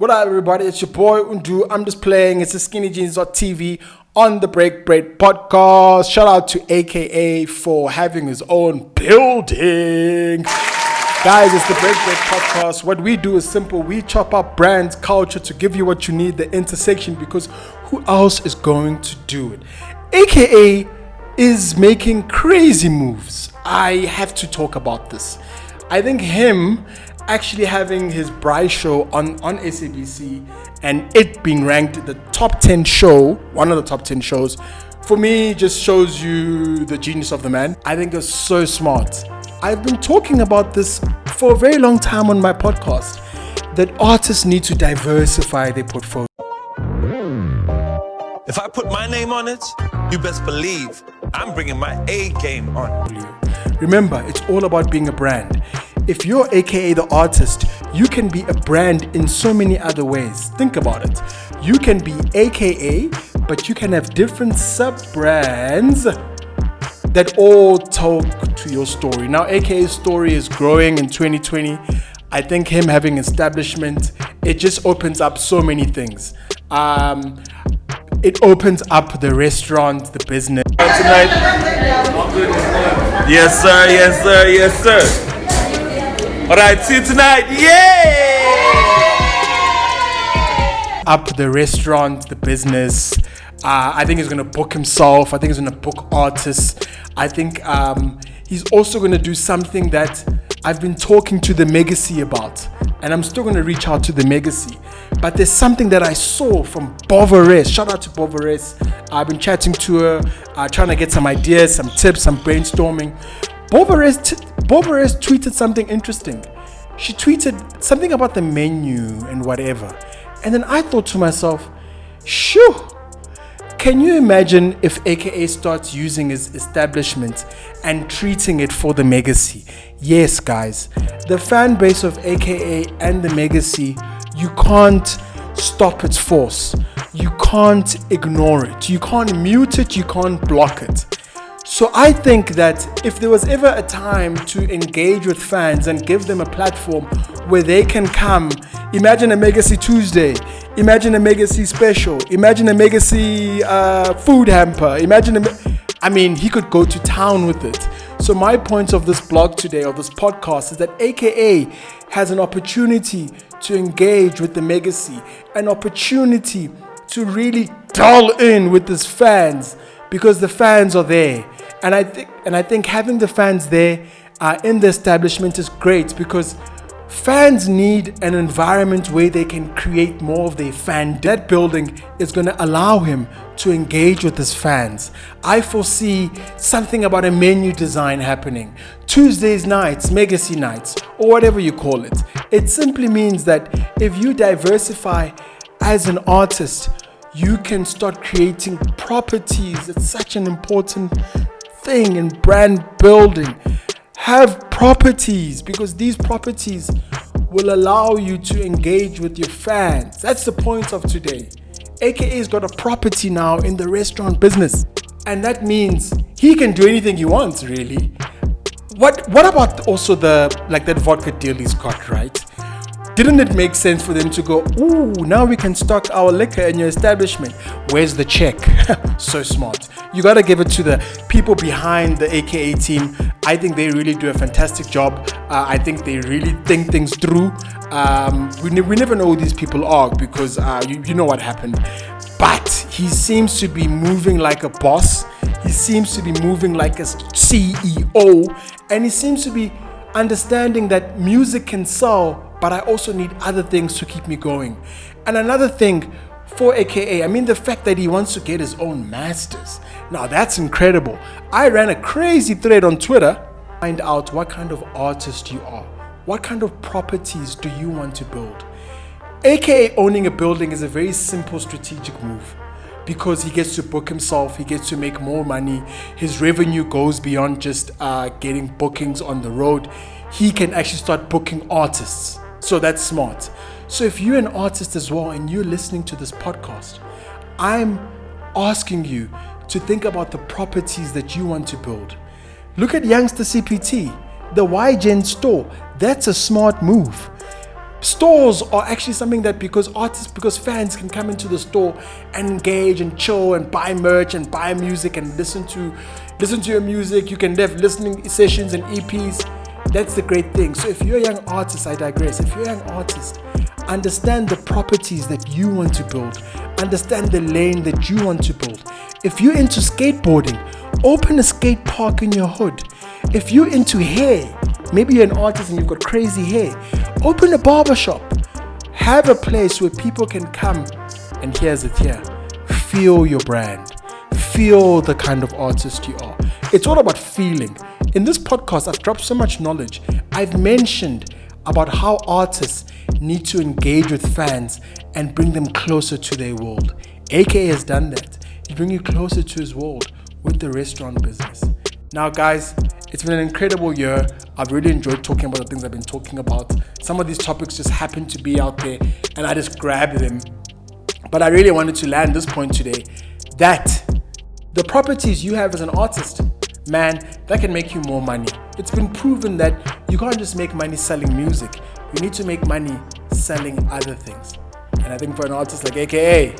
What up, everybody? It's your boy Undu. I'm just playing. It's a skinnyjeans.tv on the Break podcast. Shout out to AKA for having his own building. Guys, it's the Break podcast. What we do is simple. We chop up brands, culture to give you what you need, the intersection, because who else is going to do it? AKA is making crazy moves. I have to talk about this. I think him actually having his BraaiShow on SABC and it being ranked the top 10 show, one of the top 10 shows, for me just shows you the genius of the man. I think it's so smart. I've been talking about this for a very long time on my podcast, that artists need to diversify their portfolio. If I put my name on it, you best believe I'm bringing my A game on. Remember, it's all about being a brand. If you're AKA the artist, you can be a brand in so many other ways. Think about it. You can be AKA, but you can have different sub-brands that all talk to your story. Now, AKA's story is growing in 2020. I think him having establishment, it just opens up so many things. It opens up the restaurant, the business. Tonight. Yes, sir. Yes, sir. Yes, sir. All right, see you tonight. Yay! Up the restaurant, the business. I think he's going to book himself. I think he's going to book artists. I think he's also going to do something that I've been talking to the Megacy about. And I'm still going to reach out to the Megacy. But there's something that I saw from Bovares. Shout out to Bovares. I've been chatting to her, trying to get some ideas, some tips, some brainstorming. Bovares tweeted something interesting. She tweeted something about the menu and whatever. And then I thought to myself, shoo, can you imagine if AKA starts using his establishment and treating it for the Megacy? Yes, guys, the fan base of AKA and the Megacy, you can't stop its force. You can't ignore it. You can't mute it. You can't block it. So I think that if there was ever a time to engage with fans and give them a platform where they can come, imagine a Megacy Tuesday, imagine a Megacy special, imagine a Megacy food hamper, he could go to town with it. So my point of this blog today, or this podcast, is that AKA has an opportunity to engage with the Megacy, an opportunity to really dial in with his fans, because the fans are there. And I think having the fans there in the establishment is great, because fans need an environment where they can create more of their fan. That building is going to allow him to engage with his fans. I foresee something about a menu design happening. Tuesdays nights, Megacy nights, or whatever you call it. It simply means that if you diversify as an artist, you can start creating properties. It's such an important thing in brand building. Have properties, because these properties will allow you to engage with your fans. That's the point of today. AKA's got a property now in the restaurant business, and that means he can do anything he wants, really. What about also that vodka deal he's got, right? Didn't it make sense for them to go, ooh, now we can stock our liquor in your establishment? Where's the check? So smart. You got to give it to the people behind the AKA team. I think they really do a fantastic job. I think they really think things through. We never know who these people are, because you know what happened. But he seems to be moving like a boss. He seems to be moving like a CEO. And he seems to be understanding that music can sell, but I also need other things to keep me going. And another thing for AKA, the fact that he wants to get his own masters. Now that's incredible. I ran a crazy thread on Twitter. Find out what kind of artist you are. What kind of properties do you want to build? AKA owning a building is a very simple strategic move, because he gets to book himself, he gets to make more money. His revenue goes beyond just getting bookings on the road. He can actually start booking artists. So that's smart. So if you're an artist as well and you're listening to this podcast, I'm asking you to think about the properties that you want to build. Look at Youngster CPT, the YGen store. That's a smart move. Stores are actually something that because fans can come into the store and engage and chill and buy merch and buy music and listen to your music. You can have listening sessions and EPs. That's the great thing. So if you're a young artist, I digress. If you're a young artist, understand the properties that you want to build. Understand the lane that you want to build. If you're into skateboarding, open a skate park in your hood. If you're into hair, maybe you're an artist and you've got crazy hair, open a barbershop. Have a place where people can come, and here's it here, feel your brand. Feel the kind of artist you are. It's all about feeling. In this podcast, I've dropped so much knowledge. I've mentioned about how artists need to engage with fans and bring them closer to their world. AKA has done that. He's bringing you closer to his world with the restaurant business. Now, guys, it's been an incredible year. I've really enjoyed talking about the things I've been talking about. Some of these topics just happen to be out there and I just grabbed them. But I really wanted to land this point today that the properties you have as an artist, man, that can make you more money. It's been proven that you can't just make money selling music. You need to make money selling other things. And I think for an artist like AKA,